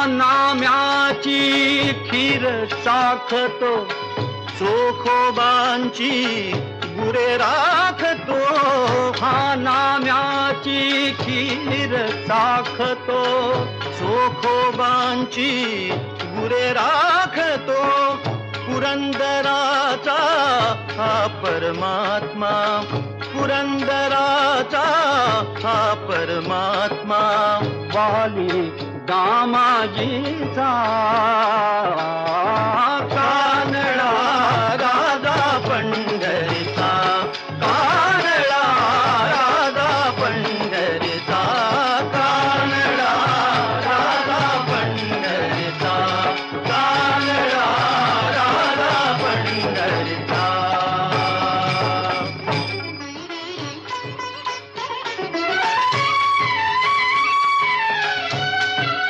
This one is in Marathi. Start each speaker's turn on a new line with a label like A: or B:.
A: नाम्याची खीर साखतो, चोखोबांची गुरे राखतो. हा नाम्याची खीर साखतो, चोखोबांची गुरे राखतो. पुरंदराचा हा परमात्मा, पुरंदराचा हा परमात्मा, वाली दामाजीचा.